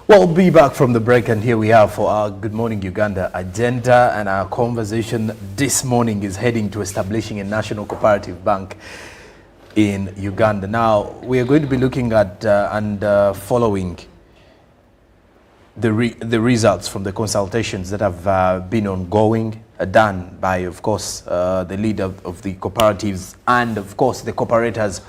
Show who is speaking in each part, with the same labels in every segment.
Speaker 1: Well, we'll be back from the break, and here we are for our Good Morning Uganda agenda, and our conversation this morning is heading to establishing a national cooperative bank in Uganda. Now, we are going to be looking at following the results from the consultations that have been ongoing, done by, of course, the leader of the cooperatives and, of course, the cooperators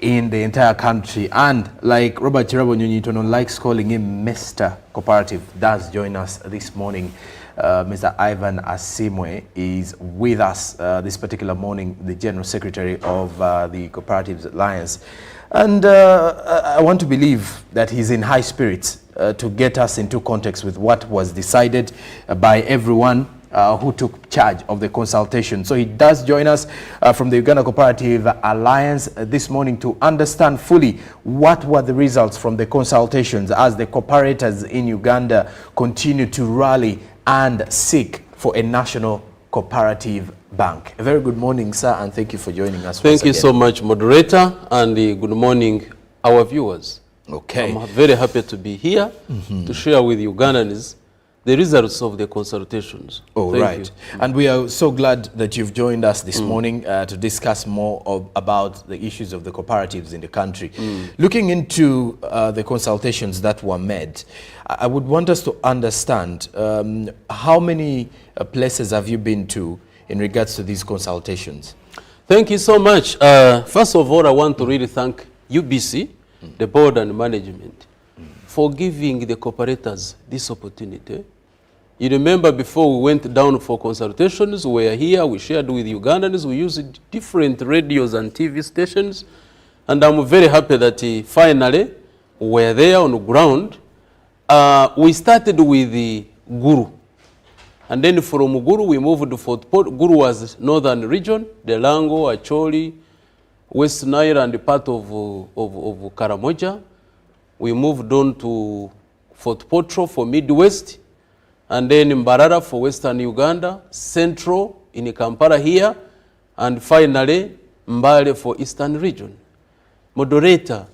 Speaker 1: in the entire country. And like Robert Chirabo Nyonyitono likes calling him Mr. Cooperative, does join us this morning. Mr. Ivan Asimwe is with us this particular morning, the General Secretary of the Cooperatives Alliance. And I want to believe that he's in high spirits to get us into context with what was decided by everyone who took charge of the consultation. So he does join us from the Uganda Cooperative Alliance this morning to understand fully what were the results from the consultations as the cooperators in Uganda continue to rally and seek for a national cooperative bank. A very good morning, sir, and thank you for joining us.
Speaker 2: Thank you so much, moderator, and good morning, our viewers.
Speaker 1: Okay.
Speaker 2: I'm very happy to be here to share with Ugandans the results of the consultations.
Speaker 1: Oh, right. And we are so glad that you've joined us this morning to discuss more about the issues of the cooperatives in the country. Looking into the consultations that were made, I would want us to understand how many places have you been to in regards to these consultations?
Speaker 2: Thank you so much. First of all, I want to really thank UBC, the board and management, for giving the cooperators this opportunity. You remember before we went down for consultations, we were here, we shared with Ugandans, we used different radios and TV stations, and I'm very happy that finally we're there on the ground. We started with the Guru, and then from Guru we moved to Fort Port. Guru was northern region, the Lango, Acholi, West Nile and part of Karamoja. We moved on to Fort Potro for Midwest, and then Mbarara for Western Uganda, Central in Kampala here, and finally Mbale for Eastern region. Moderator,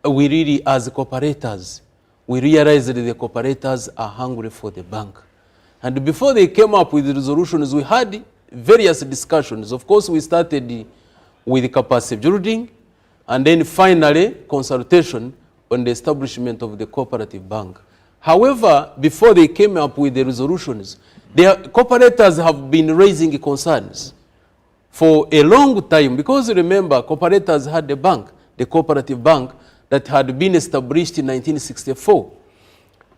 Speaker 2: we really, as cooperators, we realized that the cooperators are hungry for the bank. And before they came up with the resolutions, we had various discussions. Of course, we started with capacity building, and then finally consultation on the establishment of the cooperative bank. However, before they came up with the resolutions, the cooperators have been raising concerns for a long time, because remember, cooperators had a bank, the cooperative bank, that had been established in 1964,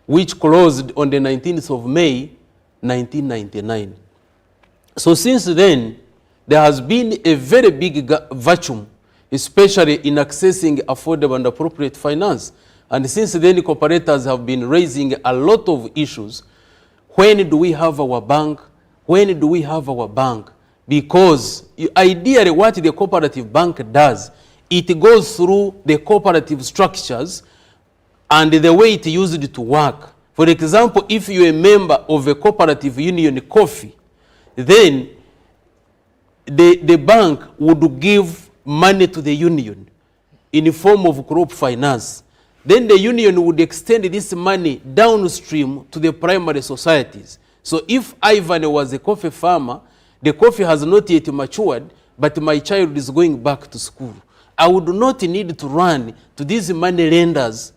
Speaker 2: which closed on the 19th of May, 1999. So since then, there has been a very big vacuum, especially in accessing affordable and appropriate finance. And since then, the cooperators have been raising a lot of issues. When do we have our bank? When do we have our bank? Because ideally what the cooperative bank does, it goes through the cooperative structures and the way it used to work. For example, if you're a member of a cooperative union coffee, then the bank would give money to the union in the form of crop finance. Then the union would extend this money downstream to the primary societies. So if Ivan was a coffee farmer, the coffee has not yet matured, but my child is going back to school, I would not need to run to these money lenders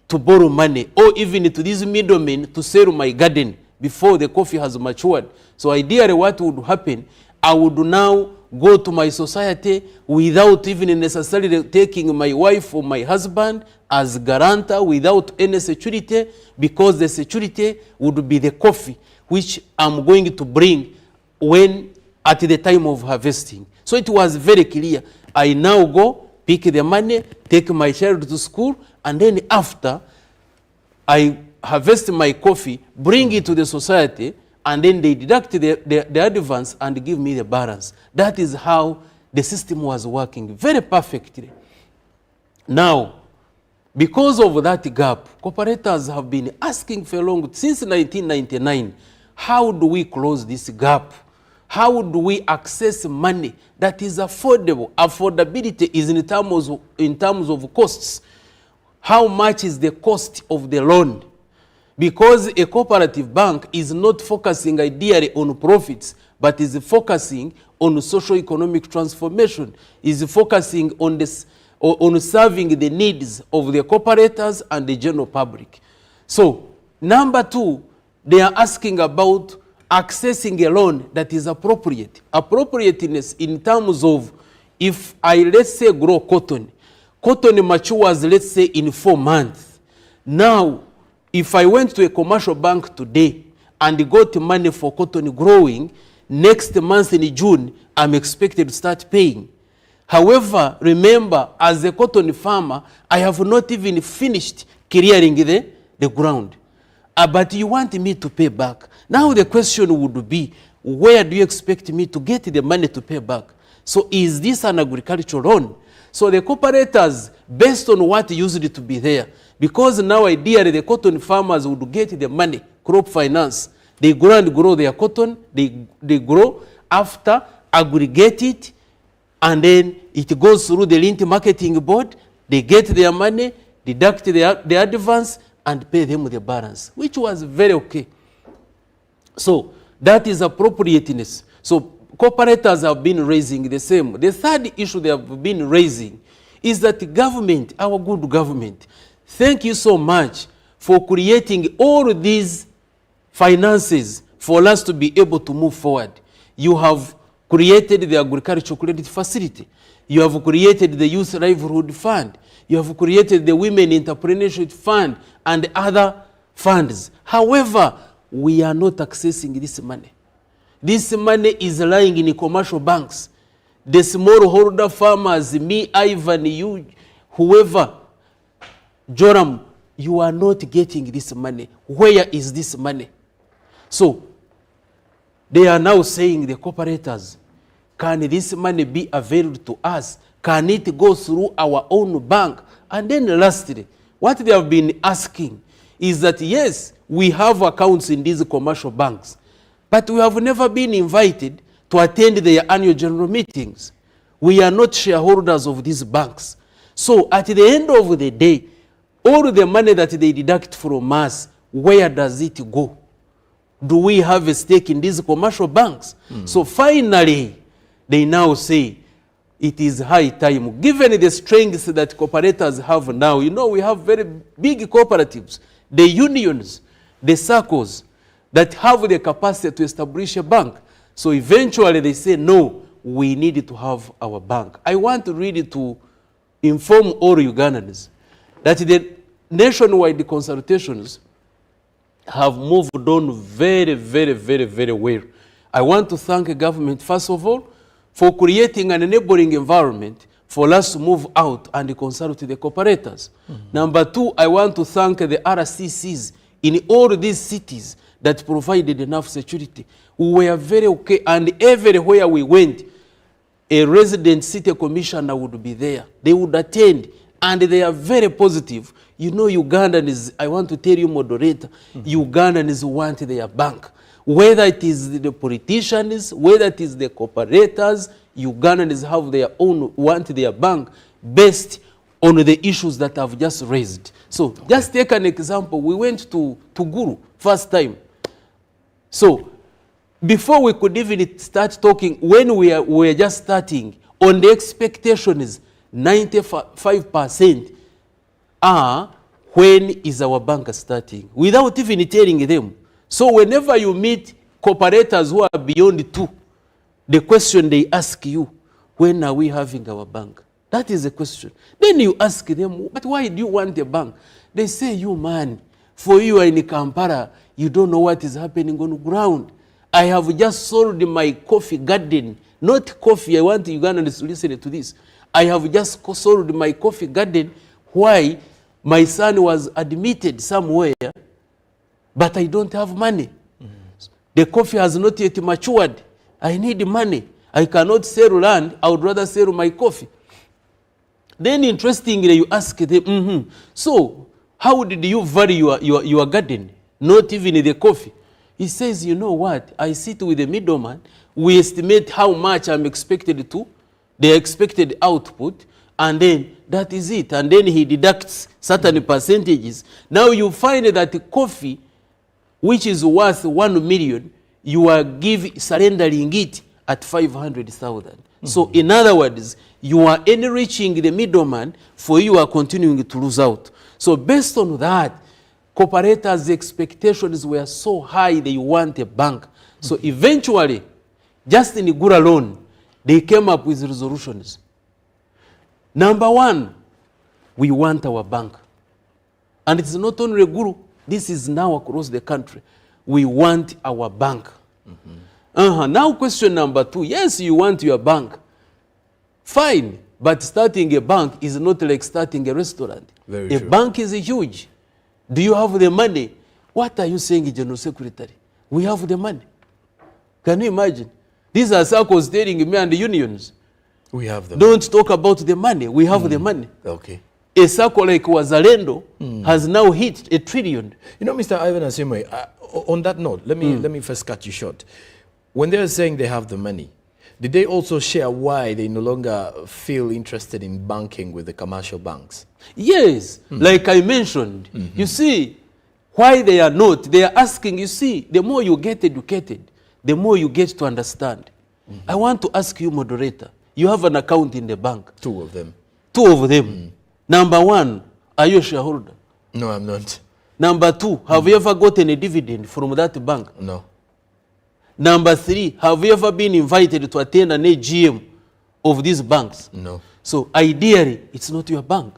Speaker 2: to borrow money, or even to these middlemen to sell my garden before the coffee has matured. So ideally what would happen, I would now go to my society without even necessarily taking my wife or my husband as guarantor, without any security, because the security would be the coffee which I'm going to bring when at the time of harvesting. So it was very clear. I now go, pick the money, take my child to school, and then after I harvest my coffee, bring it to the society, and then they deduct the advance and give me the balance. That is how the system was working very perfectly. Now, because of that gap, cooperators have been asking for long, since 1999, how do we close this gap? How do we access money that is affordable? Affordability is in terms of costs. how much is the cost of the loan. Because a cooperative bank is not focusing ideally on profits, but is focusing on socio-economic transformation, is focusing on this, on serving the needs of the cooperators and the general public. So, number two, they are asking about accessing a loan that is appropriate. Appropriateness in terms of, if I, let's say, grow cotton, cotton matures, let's say, in 4 months. Now, if I went to a commercial bank today and got money for cotton growing, next month in June, I'm expected to start paying. However, remember, as a cotton farmer, I have not even finished clearing the ground. But you want me to pay back. Now the question would be, where do you expect me to get the money to pay back? So is this an agricultural loan? So the cooperators, based on what used to be there, because now ideally the cotton farmers would get the money, crop finance. They grow and grow their cotton, they grow, after aggregate it, and then it goes through the lint marketing board, they get their money, deduct their advance, and pay them the balance, which was very okay. So that is appropriateness. So cooperators have been raising the same. The third issue they have been raising is that the government, our good government, thank you so much for creating all these finances for us to be able to move forward. You have created the agricultural credit facility. You have created the youth livelihood fund. You have created the women entrepreneurship fund and other funds. However, we are not accessing this money. This money is lying in commercial banks. The smallholder farmers, me, Ivan, you, whoever, Joram, you are not getting this money. Where is this money? So, they are now saying, the cooperators, can this money be available to us? Can it go through our own bank? And then lastly, what they have been asking is that, yes, we have accounts in these commercial banks, but we have never been invited to attend their annual general meetings. We are not shareholders of these banks. So at the end of the day, all the money that they deduct from us, where does it go? Do we have a stake in these commercial banks? So finally, they now say, it is high time, given the strengths that cooperators have now. You know, we have very big cooperatives, the unions, the circles that have the capacity to establish a bank. So eventually they say, no, we need to have our bank. I want really to inform all Ugandans that the nationwide consultations have moved on very, very, very, very well. I want to thank the government, first of all, for creating an enabling environment for us to move out and consult the cooperators. Number two, I want to thank the RCCs in all these cities that provided enough security. We were very okay, and everywhere we went, a resident city commissioner would be there. They would attend, and they are very positive. You know, Ugandans, I want to tell you, moderator, Ugandans want their bank. Whether it is the politicians, whether it is the cooperators, Ugandans have their own, want their bank based on the issues that I've just raised. So just take an example. We went to Guru first time. So before we could even start talking, when we were just starting, on the expectation is 95% are, when is our bank starting? Without even telling them. So whenever you meet cooperators who are beyond 2, the question they ask you, when are we having our bank? That is the question. Then you ask them, but why do you want a bank? They say, you man, for you are in Kampala, you don't know what is happening on the ground. I have just sold my coffee garden. Not coffee, I want Ugandans to listen to this. I have just sold my coffee garden. Why? My son was admitted somewhere, but I don't have money. The coffee has not yet matured. I need money. I cannot sell land. I would rather sell my coffee. Then interestingly, you ask them, so how did you value your garden? Not even the coffee. He says, you know what? I sit with the middleman. We estimate how much I'm expected to, the expected output, and then that is it. And then he deducts certain percentages. Now you find that the coffee, which is worth 1 million, you are surrendering it at 500,000. So in other words, you are enriching the middleman, for you are continuing to lose out. So based on that, cooperators' expectations were so high they want a bank. So eventually, just in Guru alone, they came up with resolutions. Number one, we want our bank. And it's not only Guru, this is now across the country. We want our bank. Now question number two, yes, you want your bank. Fine, but starting a bank is not like starting a restaurant. A bank is huge. Do you have the money? What are you saying, General Secretary? We have the money. Can you imagine? These are circles telling me and the unions.
Speaker 1: We have the
Speaker 2: Don't talk about the money. We have the money.
Speaker 1: Okay.
Speaker 2: A circle like Wazalendo has now hit $1 trillion.
Speaker 1: You know, Mr. Ivan Asimwe, on that note, let me first cut you short. When they're saying they have the money, did they also share why they no longer feel interested in banking with the commercial banks?
Speaker 2: Yes, like I mentioned. You see, why they are not, they are asking, you see, the more you get educated, the more you get to understand. I want to ask you, moderator, you have an account in the bank.
Speaker 1: Two of them.
Speaker 2: Two of them. Number one, are you a shareholder?
Speaker 1: No, I'm not.
Speaker 2: Number two, have you ever gotten a dividend from that bank?
Speaker 1: No.
Speaker 2: Number three, have you ever been invited to attend an AGM of these banks?
Speaker 1: No.
Speaker 2: So ideally, it's not your bank.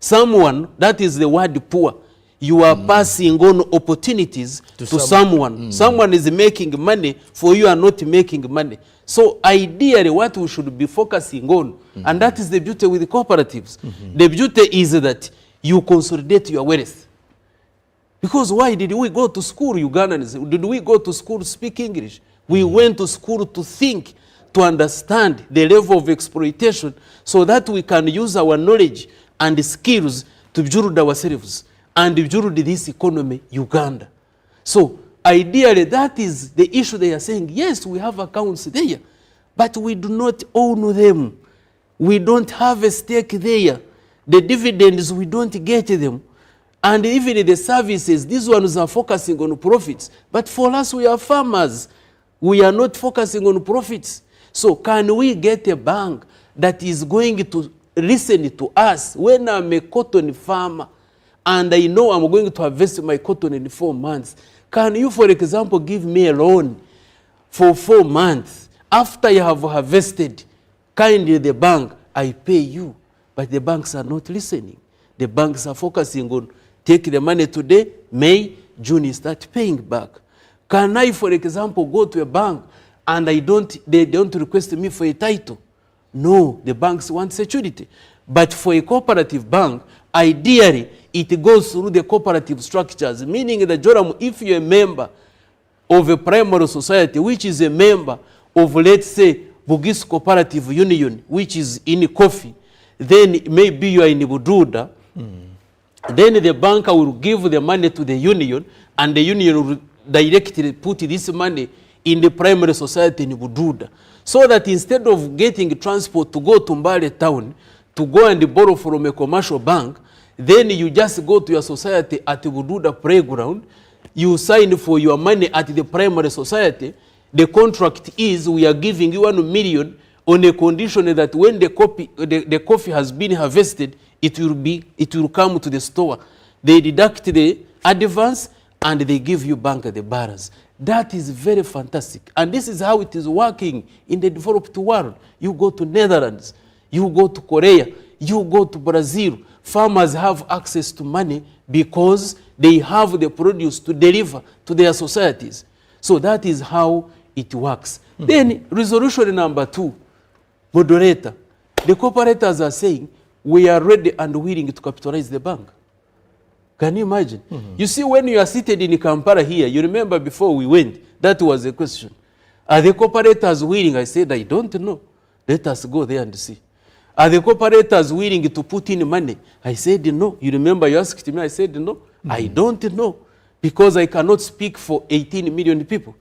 Speaker 2: Someone, that is the word poor. You are passing on opportunities to someone. Someone is making money for you are not making money. So ideally, what we should be focusing on, and that is the beauty with the cooperatives. The beauty is that you consolidate your wealth. Because why did we go to school, Ugandans? Did we go to school to speak English? We went to school to think, to understand the level of exploitation so that we can use our knowledge and skills to build ourselves and build this economy, Uganda. So ideally, that is the issue they are saying. Yes, we have accounts there, but we do not own them. We don't have a stake there. The dividends, we don't get them. And even the services, these ones are focusing on profits. But for us, we are farmers. We are not focusing on profits. So can we get a bank that is going to listen to us when I'm a cotton farmer and I know I'm going to harvest my cotton in 4 months? Can you, for example, give me a loan for 4 months? After you have harvested, kindly the bank, I pay you. But the banks are not listening. The banks are focusing on take the money today, May, June, you start paying back. Can I, for example, go to a bank and they don't request me for a title? No, the banks want security. But for a cooperative bank, ideally, it goes through the cooperative structures, meaning that, Joram, if you're a member of a primary society, which is a member of, let's say, Bugis Cooperative Union, which is in Kofi, then maybe you are in Bududa, then the banker will give the money to the union, and the union will directly put this money in the primary society in Bududa. So that instead of getting transport to go to Mbale town, to go and borrow from a commercial bank, then you just go to your society at the Bududa playground, you sign for your money at the primary society. The contract is we are giving you 1 million on a condition that when the coffee has been harvested, it will come to the store. They deduct the advance and they give you bank the balance. That is very fantastic. And this is how it is working in the developed world. You go to Netherlands, you go to Korea, you go to Brazil. Farmers have access to money because they have the produce to deliver to their societies. So that is how it works. Then resolution number 2, moderator. The cooperators are saying, we are ready and willing to capitalize the bank. Can you imagine? You see, when you are seated in Kampala here, you remember before we went, that was a question. Are the cooperators willing? I said, I don't know. Let us go there and see. Are the cooperators willing to put in money? I said, no. You remember you asked me, I said, no. I don't know. Because I cannot speak for 18 million people.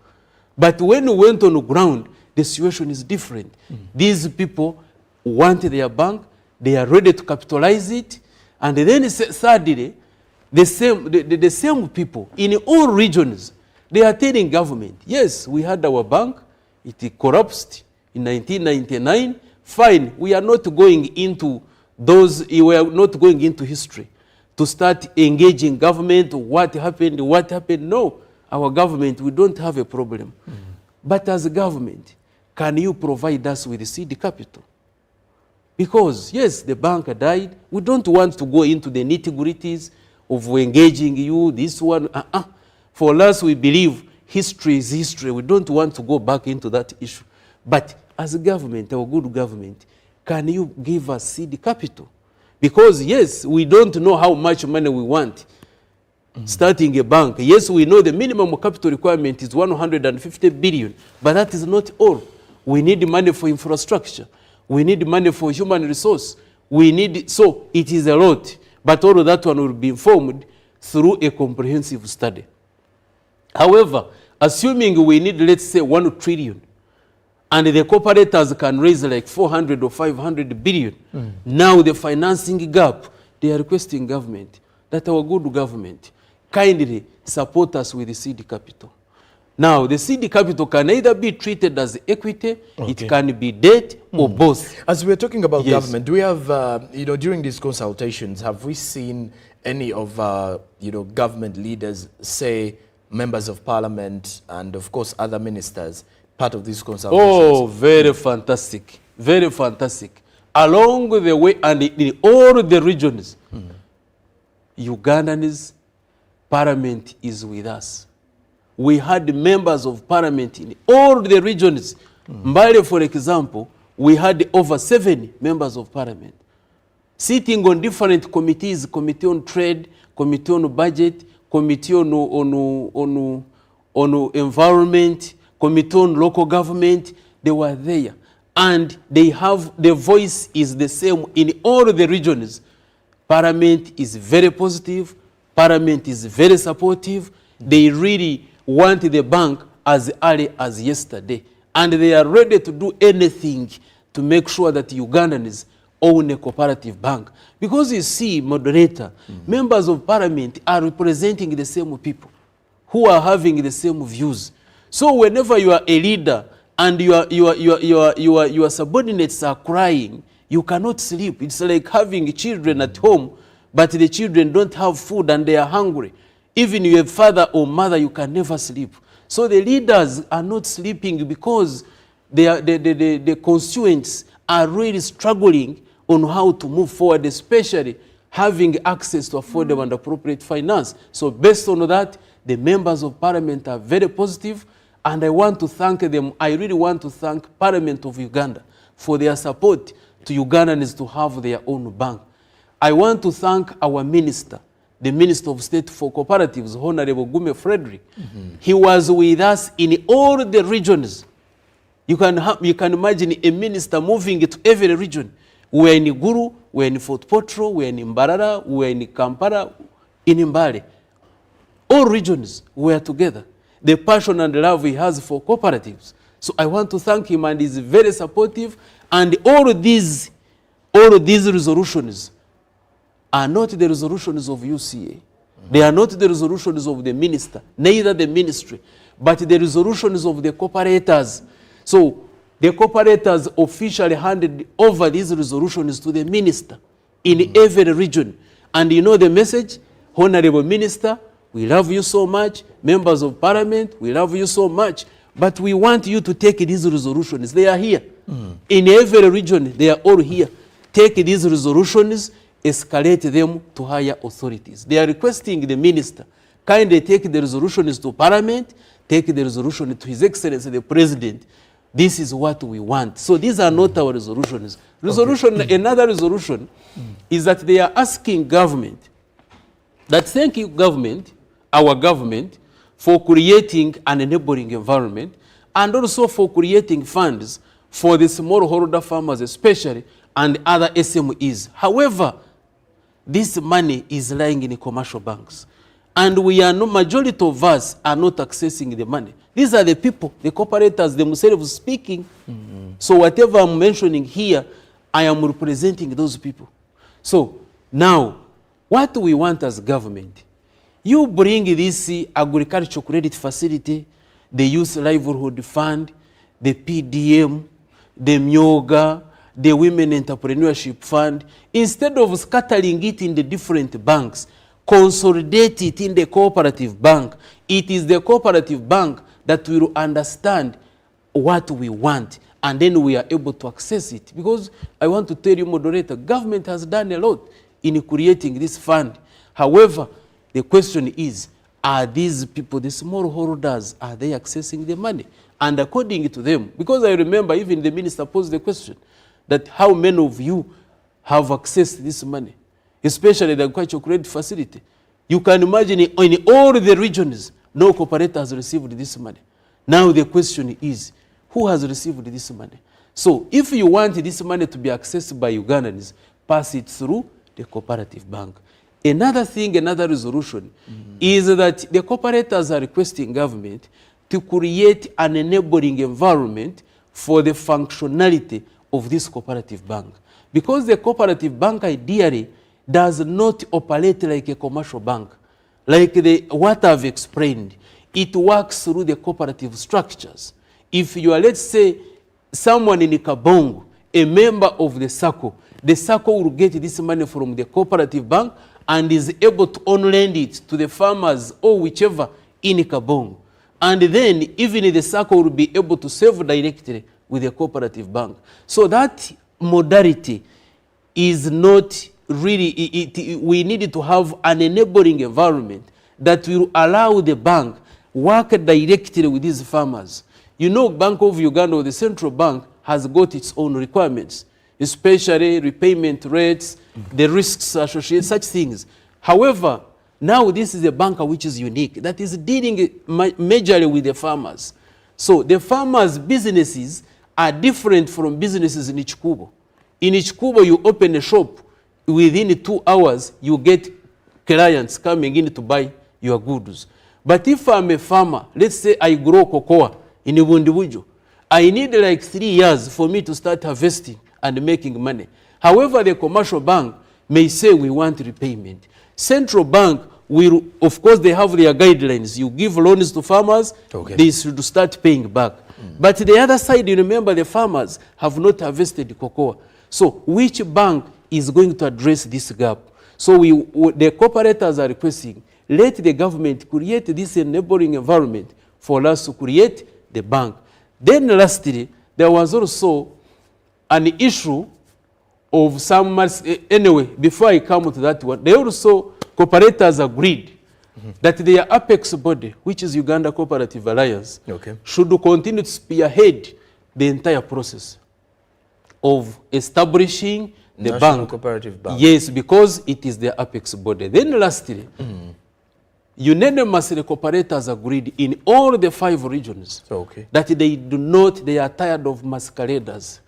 Speaker 2: But when we went on the ground, the situation is different. These people want their bank. they are ready to capitalize it. And then thirdly, the same people in all regions, they are telling government, yes, we had our bank, it collapsed in 1999, fine, we are not going into we are not going into history to start engaging government, what happened. No, our government, we don't have a problem. But as a government, can you provide us with the seed capital? Because, yes, the bank died. We don't want to go into the nitty-gritties of engaging you, this one. For us, we believe history is history. We don't want to go back into that issue. But as a government, our good government, can you give us seed capital? Because, yes, we don't know how much money we want starting a bank. Yes, we know the minimum capital requirement is 150 billion, but that is not all. We need money for infrastructure. We need money for human resource. So it is a lot, but all of that one will be informed through a comprehensive study. However, assuming we need, let's say, 1 trillion, and the cooperators can raise like 400 or 500 billion, now the financing gap, they are requesting government, that our good government kindly support us with the seed capital. Now, the seed capital can either be treated as equity, it can be debt, or both.
Speaker 1: As we're talking about government, do we have, during these consultations, have we seen any of, government leaders, say, members of parliament, and of course, other ministers, part of these consultations?
Speaker 2: Oh, very fantastic. Very fantastic. Along the way, and in all the regions, Ugandans, parliament is with us. We had members of parliament in all the regions. Mbale, for example, we had over 7 members of parliament sitting on different committees, committee on trade, committee on budget, committee on environment, committee on local government. They were there. And they have, the voice is the same in all the regions. Parliament is very positive. Parliament is very supportive. They really want the bank as early as yesterday. And they are ready to do anything to make sure that Ugandans own a cooperative bank. Because you see, moderator, members of parliament are representing the same people who are having the same views. So whenever you are a leader and your subordinates are crying, you cannot sleep. It's like having children at home, but the children don't have food and they are hungry. Even your father or mother, you can never sleep. So the leaders are not sleeping because the constituents are really struggling on how to move forward, especially having access to affordable and appropriate finance. So based on that, the members of parliament are very positive, and I want to thank them. I really want to thank Parliament of Uganda for their support to Ugandans to have their own bank. I want to thank our minister, the Minister of State for Cooperatives, Honorable Gume Frederick. He was with us in all the regions. You can imagine a minister moving to every region. We are in Guru, we are in Fort Potro, we are in Mbarara, we are in Kampala, in Mbale. All regions were together. The passion and love he has for cooperatives. So I want to thank him, and he's very supportive. And all of these resolutions are not the resolutions of UCA. They are not the resolutions of the minister, neither the ministry, but the resolutions of the cooperators. So the cooperators officially handed over these resolutions to the minister in every region. And you know the message, Honorable Minister, we love you so much. Members of Parliament, we love you so much. But we want you to take these resolutions. They are here. In every region, they are all here. Take these resolutions, escalate them to higher authorities. They are requesting the minister, kindly take the resolutions to Parliament, take the resolution to His Excellency the President. This is what we want. So these are not our resolutions. Another resolution is that they are asking government, that thank you government, our government, for creating an enabling environment, and also for creating funds for the smallholder farmers especially, and other SMEs. However, this money is lying in commercial banks. And we are not, majority of us are not accessing the money. These are the people, the cooperators themselves speaking. So whatever I'm mentioning here I am representing those people. So now, what we want as government, you bring this agricultural credit facility, the Youth Livelihood Fund, the PDM, the Myoga, the Women Entrepreneurship Fund, instead of scattering it in the different banks, consolidate it in the cooperative bank. It is the cooperative bank that will understand what we want, and then we are able to access it. Because I want to tell you, moderator, government has done a lot in creating this fund. However, the question is, are these people, the small holders, are they accessing the money? And according to them, because I remember even the minister posed the question that how many of you have accessed this money, especially the agricultural credit facility. You can imagine in all the regions, no cooperator has received this money. Now the question is, who has received this money? So if you want this money to be accessed by Ugandans, pass it through the cooperative bank. Another thing, another resolution is that the cooperators are requesting government to create an enabling environment for the functionality of this cooperative bank. Because the cooperative bank ideally does not operate like a commercial bank. Like what I've explained, it works through the cooperative structures. If you are, let's say, someone in Kabongo, a member of the SACCO will get this money from the cooperative bank and is able to on-lend it to the farmers or whichever in Kabongo. And then even the SACCO will be able to save directly with the cooperative bank. So that modality is not really, we need to have an enabling environment that will allow the bank work directly with these farmers. You know, Bank of Uganda, or the central bank, has got its own requirements, especially repayment rates, the risks associated, such things. However, now this is a bank which is unique, that is dealing majorly with the farmers. So the farmers' businesses are different from businesses in Ichikubo. In Ichikubo, you open a shop, within 2 hours, you get clients coming in to buy your goods. But if I'm a farmer, let's say I grow cocoa in Ibundibujo, I need like 3 years for me to start harvesting and making money. However, the commercial bank may say we want repayment. Central bank will, of course, they have their guidelines. You give loans to farmers, they should start paying back. But the other side, you remember, the farmers have not harvested cocoa. So which bank is going to address this gap? So the cooperators are requesting, let the government create this enabling environment for us to create the bank. Then lastly, there was also an issue of some, anyway, before I come to that one, they also, cooperators agreed that their apex body, which is Uganda Cooperative Alliance, should continue to spearhead the entire process of establishing the
Speaker 1: National
Speaker 2: bank.
Speaker 1: Cooperative Bank.
Speaker 2: Yes, because it is their apex body. Then lastly, unanimously the cooperators agreed in all the 5 regions that they are tired of masqueraders.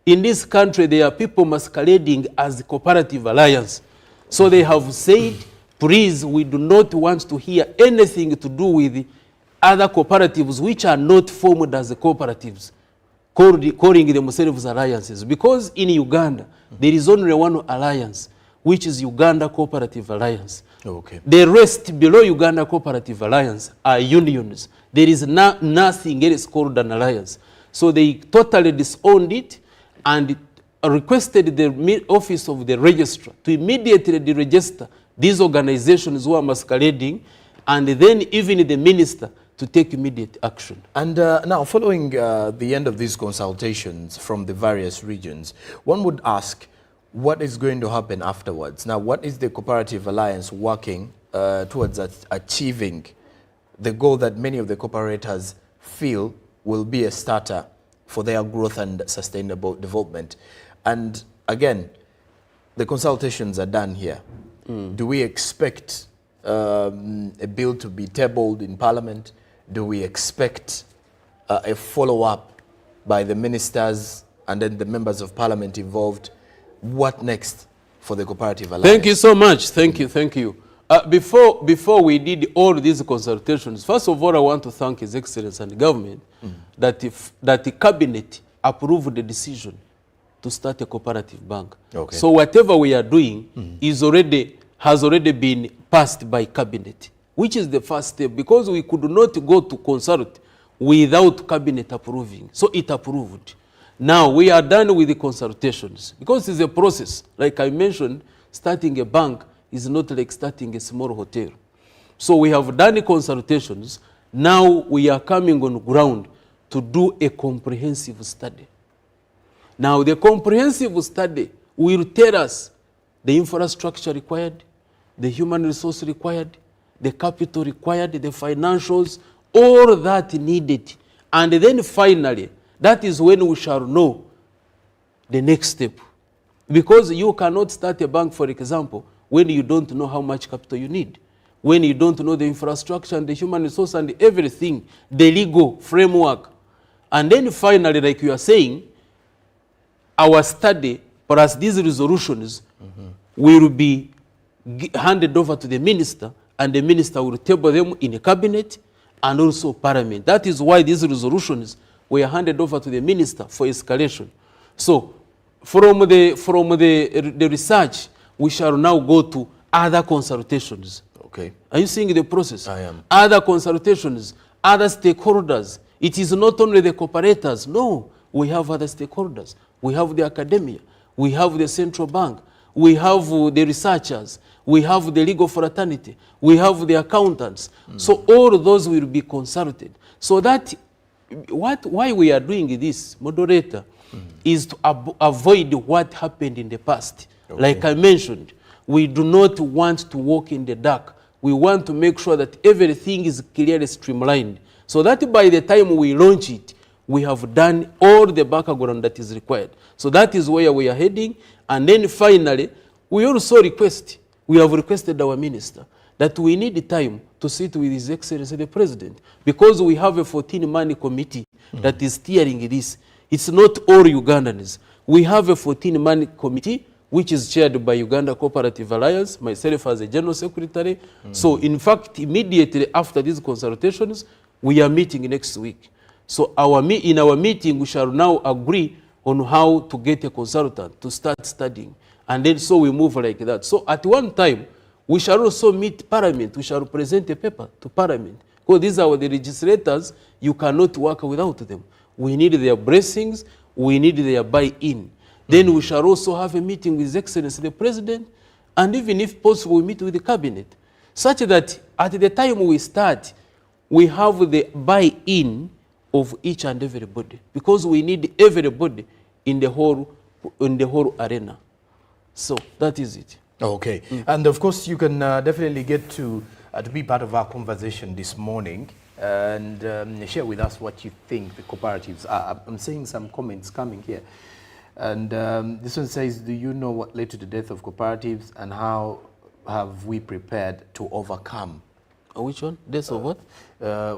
Speaker 2: In this country, there are people masquerading as the cooperative alliance. So they have said, please, we do not want to hear anything to do with other cooperatives which are not formed as cooperatives, calling themselves alliances. Because in Uganda, there is only one alliance, which is Uganda Cooperative Alliance. The rest below Uganda Cooperative Alliance are unions. There is nothing else called an alliance. So they totally disowned it and requested the office of the registrar to immediately deregister these organizations who are masquerading, and then even the minister to take immediate action.
Speaker 1: And now, following the end of these consultations from the various regions, one would ask, what is going to happen afterwards? Now, what is the Cooperative Alliance working towards achieving the goal that many of the cooperators feel will be a starter for their growth and sustainable development? And again, the consultations are done here. Do we expect a bill to be tabled in Parliament? Do we expect a follow-up by the ministers and then the members of Parliament involved? What next for the Cooperative Alliance?
Speaker 2: Thank you so much. Thank you. Before we did all these consultations, first of all, I want to thank His Excellency and the government that the Cabinet approved the decision to start a cooperative bank.
Speaker 1: Okay.
Speaker 2: So whatever we are doing has already been passed by cabinet, which is the first step, because we could not go to consult without cabinet approving. So it approved. Now we are done with the consultations, because it's a process. Like I mentioned, starting a bank is not like starting a small hotel. So we have done the consultations. Now we are coming on ground to do a comprehensive study. Now the comprehensive study will tell us the infrastructure required, the human resource required, the capital required, the financials, all that needed. And then finally, that is when we shall know the next step. Because you cannot start a bank, for example, when you don't know how much capital you need, when you don't know the infrastructure and the human resource and everything, the legal framework. And then finally, like you are saying, our study plus these resolutions will be handed over to the minister, and the minister will table them in the cabinet and also parliament. That is why these resolutions were handed over to the minister for escalation. So from the research, we shall now go to other consultations.
Speaker 1: Okay.
Speaker 2: Are you seeing the process?
Speaker 1: I am.
Speaker 2: Other consultations, other stakeholders. It is not only the cooperators. No, we have other stakeholders. We have the academia. We have the central bank. We have the researchers. We have the legal fraternity. We have the accountants. So all those will be consulted. So that why we are doing this, moderator, is to avoid what happened in the past.
Speaker 1: Okay.
Speaker 2: Like I mentioned, we do not want to walk in the dark. We want to make sure that everything is clearly streamlined, so that by the time we launch it, we have done all the background that is required. So that is where we are heading. And then finally, we also we have requested our minister that we need time to sit with His Excellency the President, because we have a 14-man committee that is steering this. It's not all Ugandans. We have a 14-man committee which is chaired by Uganda Cooperative Alliance, myself as a General Secretary. So in fact, immediately after these consultations, we are meeting next week. So in our meeting, we shall now agree on how to get a consultant to start studying. And then so we move like that. So at one time, we shall also meet Parliament. We shall present a paper to Parliament. Because these are the legislators, you cannot work without them. We need their blessings, we need their buy-in. Then we shall also have a meeting with His Excellency the President, and even if possible, we meet with the Cabinet, such that at the time we start, we have the buy-in of each and everybody, because we need everybody in the whole arena. So that is it.
Speaker 1: Okay. And of course, you can definitely get to be part of our conversation this morning and share with us what you think the cooperatives are. I'm seeing some comments coming here. And this one says, do you know what led to the death of cooperatives, and how have we prepared to overcome?
Speaker 2: Which one? Death of what?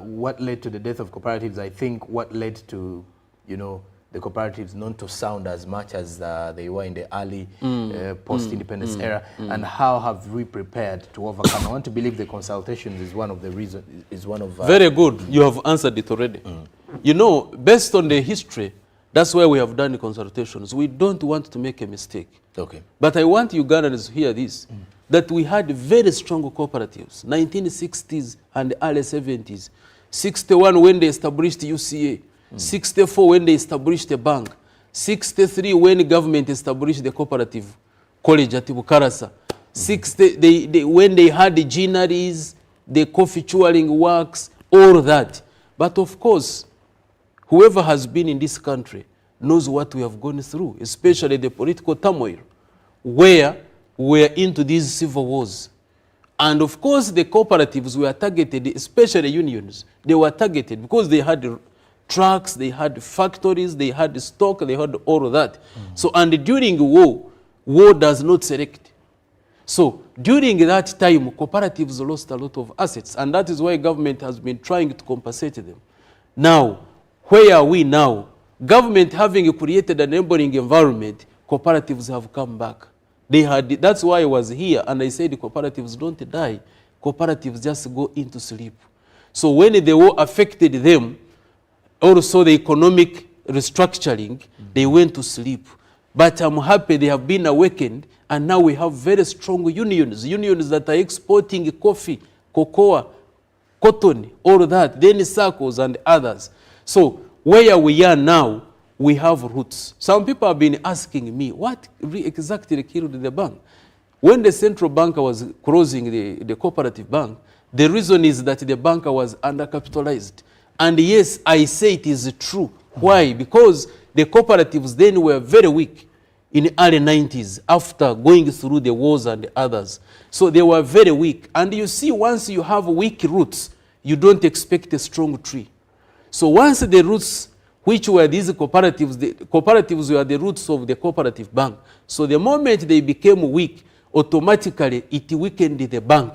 Speaker 1: What led to the death of cooperatives? I think what led to, the cooperatives not to sound as much as they were in the early post-independence era, and how have we prepared to overcome? I want to believe the consultations is one of the reasons.
Speaker 2: Very good. You have answered it already. Based on the history, that's why we have done the consultations. We don't want to make a mistake.
Speaker 1: Okay.
Speaker 2: But I want Ugandans to hear this, that we had very strong cooperatives, 1960s and early 70s, 61 when they established UCA, 64 when they established the bank, 63 when the government established the cooperative college at Bukarasa, 60 when they had the gineries, the coffee churning works, all that. But of course, whoever has been in this country knows what we have gone through, especially the political turmoil, where we are into these civil wars. And of course, the cooperatives were targeted, especially unions. They were targeted because they had trucks, they had factories, they had stock, they had all of that. So, and during war does not select. So, during that time, cooperatives lost a lot of assets, and that is why government has been trying to compensate them. Now, where are we now? Government having created an enabling environment, cooperatives have come back. That's why I was here, and I said cooperatives don't die. Cooperatives just go into sleep. So when the war affected them, also the economic restructuring, they went to sleep. But I'm happy they have been awakened, and now we have very strong unions that are exporting coffee, cocoa, cotton, all that, then circles and others. So where we are now, we have roots. Some people have been asking me, what exactly killed the bank? When the central bank was closing the cooperative bank, the reason is that the bank was undercapitalized. And yes, I say it is true. Why? Because the cooperatives then were very weak in the early 90s after going through the wars and the others. So they were very weak. And you see, once you have weak roots, you don't expect a strong tree. So once the roots, which were these cooperatives, the cooperatives were the roots of the cooperative bank. So the moment they became weak, automatically it weakened the bank.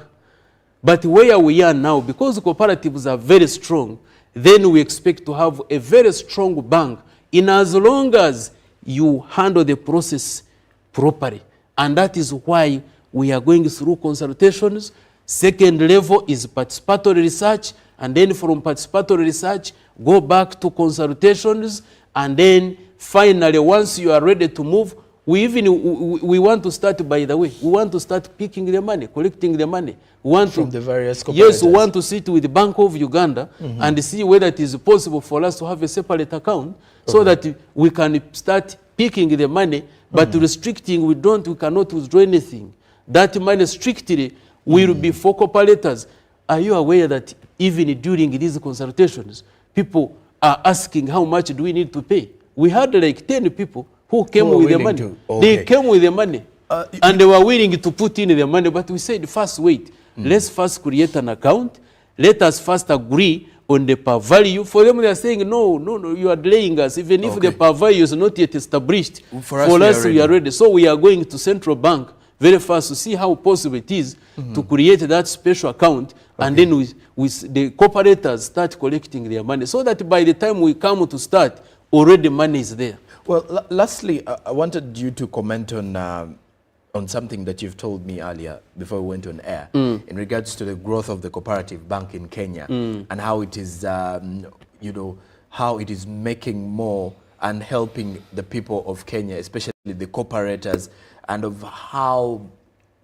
Speaker 2: But where we are now, because cooperatives are very strong, then we expect to have a very strong bank in as long as you handle the process properly. And that is why we are going through consultations. Second level is participatory research, and then from participatory research, go back to consultations, and then finally, once you are ready to move, we want to start, by the way, we want to start picking the money, collecting the money. We want
Speaker 1: from the various cooperatives.
Speaker 2: Yes, we want to sit with the Bank of Uganda and see whether it is possible for us to have a separate account so that we can start picking the money, but restricting, we cannot withdraw anything. That money strictly will be for cooperators. Are you aware that even during these consultations, people are asking how much do we need to pay? We had like 10 people who came with the money. They came with the money and they were willing to put in the money, but we said, first wait, let's first create an account. Let us first agree on the per value. For them, they are saying, no, you are delaying us. Even if the per value is not yet established, for us we are ready. So we are going to central bank very fast to see how possible it is to create that special account, and then the cooperators start collecting their money, so that by the time we come to start, already money is there.
Speaker 1: Well, lastly, I wanted you to comment on something that you've told me earlier before we went on air in regards to the growth of the cooperative bank in Kenya and how it is, how it is making more and helping the people of Kenya, especially the cooperators, and of how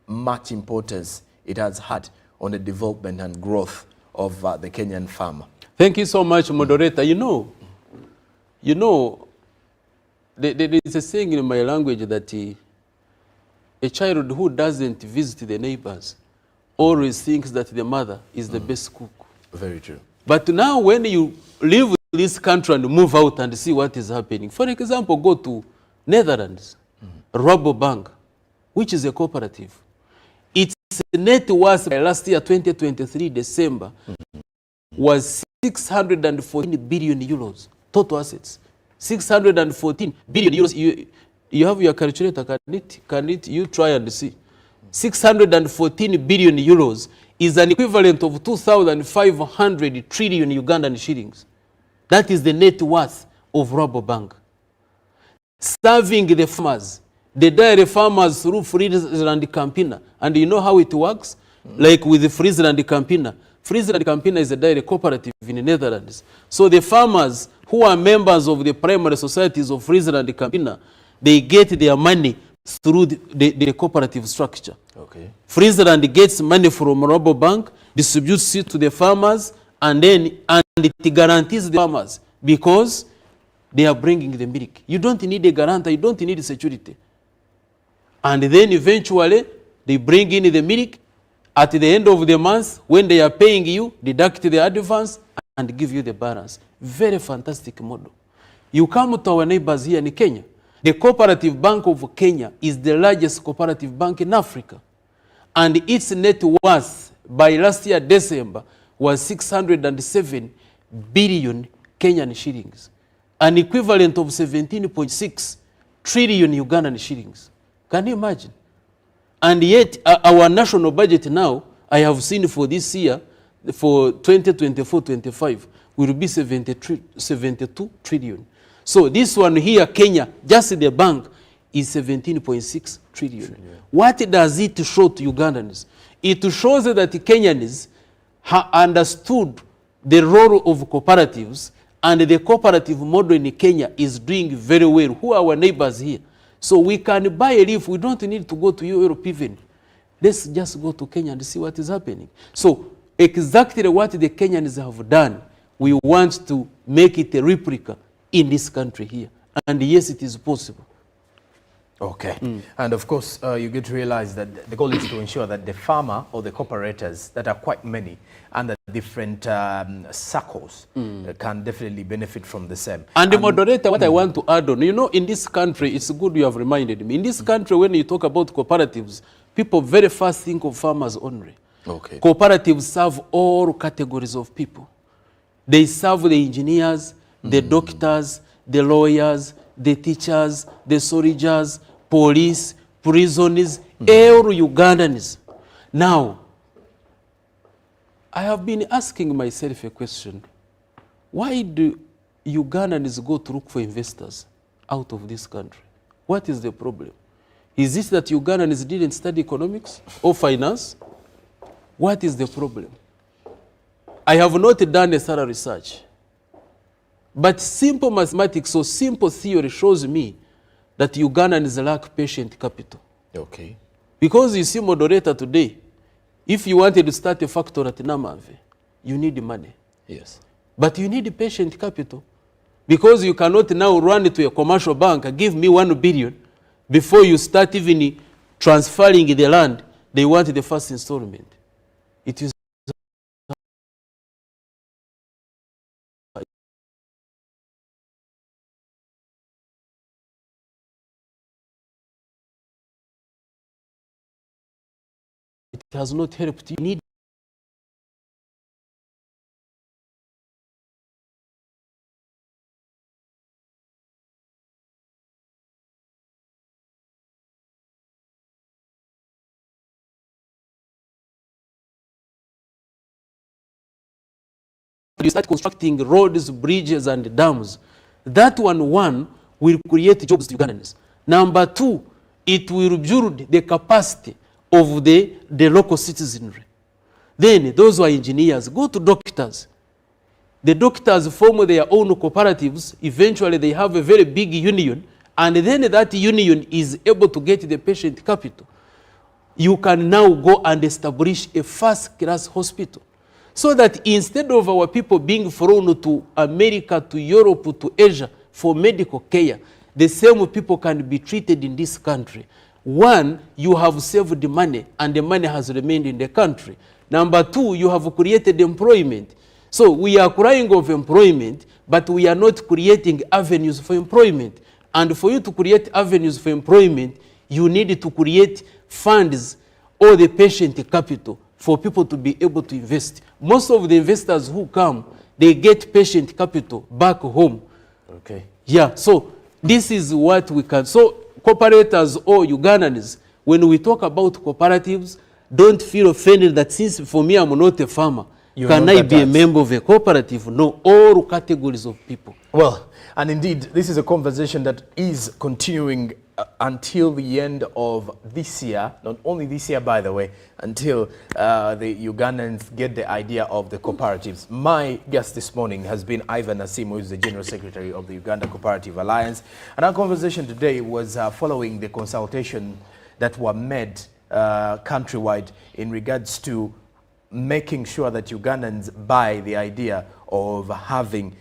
Speaker 1: much importance it has had on the development and growth of the Kenyan farmer.
Speaker 2: Thank you so much, moderator. You know, there is a saying in my language that a child who doesn't visit the neighbors always thinks that the mother is the best cook.
Speaker 1: Very true.
Speaker 2: But now when you leave this country and move out and see what is happening, for example, go to Netherlands, Rabobank, which is a cooperative. Its net worth by last year, 2023, December, was 614 billion euros, total assets. 614 billion euros. You have your calculator, can it? You try and see. 614 billion euros is an equivalent of 2,500 trillion Ugandan shillings. That is the net worth of Rabobank. Serving the farmers, the dairy farmers through Friesland Campina. And you know how it works? Like with the Friesland Campina. Friesland Campina is a dairy cooperative in the Netherlands. So the farmers who are members of the primary societies of Friesland Campina, they get their money through the cooperative structure.
Speaker 1: Okay.
Speaker 2: Friesland gets money from Rabobank, distributes it to the farmers, and it guarantees the farmers because they are bringing the milk. You don't need a guarantor, you don't need security. And then eventually, they bring in the milk. At the end of the month, when they are paying you, deduct the advance and give you the balance. Very fantastic model. You come to our neighbors here in Kenya. The Cooperative Bank of Kenya is the largest cooperative bank in Africa. And its net worth by last year, December, was 607 billion Kenyan shillings, an equivalent of 17.6 trillion Ugandan shillings. Can you imagine? And yet, our national budget now, I have seen for this year, for 2024-25, will be 72 trillion. So this one here, Kenya, just the bank, is 17.6 trillion. What does it show to Ugandans? It shows that Kenyans have understood the role of cooperatives, and the cooperative model in Kenya is doing very well. Who are our neighbors here? So we can buy a leaf. We don't need to go to Europe even. Let's just go to Kenya and see what is happening. So exactly what the Kenyans have done, we want to make it a replica in this country here. And yes, it is possible.
Speaker 1: Okay. And of course, you get to realize that the goal is to ensure that the farmer or the cooperators, that are quite many, and the different circles can definitely benefit from the same.
Speaker 2: And the moderator, what I want to add on, you know, in this country, it's good you have reminded me. In this country, when you talk about cooperatives, people very fast think of farmers only.
Speaker 1: Okay.
Speaker 2: Cooperatives serve all categories of people. They serve the engineers, the doctors, the lawyers, the teachers, the soldiers, police, prisoners, all Ugandans. Now, I have been asking myself a question. Why do Ugandans go to look for investors out of this country? What is the problem? Is it that Ugandans didn't study economics or finance? What is the problem? I have not done a thorough research. But simple mathematics or simple theory shows me that Ugandans lack patient capital.
Speaker 1: Okay.
Speaker 2: Because you see, moderator, today, if you wanted to start a factory at Namave, you need money.
Speaker 1: Yes.
Speaker 2: But you need patient capital. Because you cannot now run to a commercial bank and give me 1 billion before you start even transferring the land. They want the first installment. It is it has not helped you. You need you start constructing roads, bridges, and dams. That one will create jobs to Ugandans. Number 2, it will build the capacity of the local citizenry. Then those who are engineers go to doctors. The doctors form their own cooperatives. Eventually they have a very big union, and then that union is able to get the patient capital. You can now go and establish a first-class hospital, so that instead of our people being flown to America, to Europe, to Asia for medical care, the same people can be treated in this country. 1, you have saved the money, and the money has remained in the country. Number 2, you have created employment. So we are crying of employment, but we are not creating avenues for employment. And for you to create avenues for employment, you need to create funds or the patient capital for people to be able to invest. Most of the investors who come, they get patient capital back home.
Speaker 1: Okay.
Speaker 2: Yeah, so this is what we can. So cooperators or Ugandans, when we talk about cooperatives, don't feel offended that since for me I'm not a farmer, can I be a member of a cooperative? No, all categories of people.
Speaker 1: Well, and indeed, this is a conversation that is continuing until the end of this year, not only this year, by the way, until the Ugandans get the idea of the cooperatives. My guest this morning has been Ivan Nasim, who is the General Secretary of the Uganda Cooperative Alliance. And our conversation today was following the consultation that were made countrywide in regards to making sure that Ugandans buy the idea of having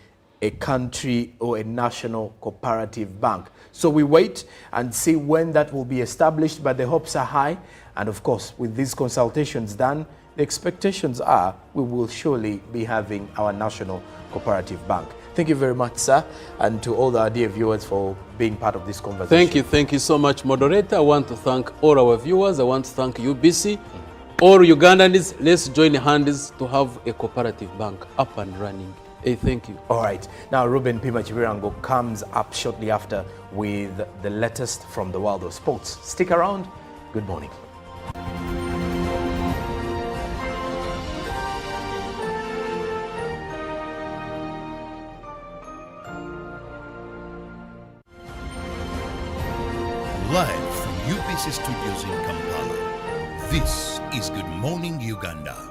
Speaker 1: a country or a national cooperative bank. So we wait and see when that will be established, but the hopes are high. And of course, with these consultations done, the expectations are we will surely be having our national cooperative bank. Thank you very much, sir, and to all our dear viewers for being part of this conversation.
Speaker 2: Thank you so much, moderator. I want to thank all our viewers. I want to thank UBC. All Ugandans, let's join hands to have a cooperative bank up and running. Hey, thank you.
Speaker 1: All right. Now, Ruben Pima Chibirango comes up shortly after with the latest from the world of sports. Stick around. Good morning.
Speaker 3: Live from UPC Studios in Kampala, this is Good Morning Uganda.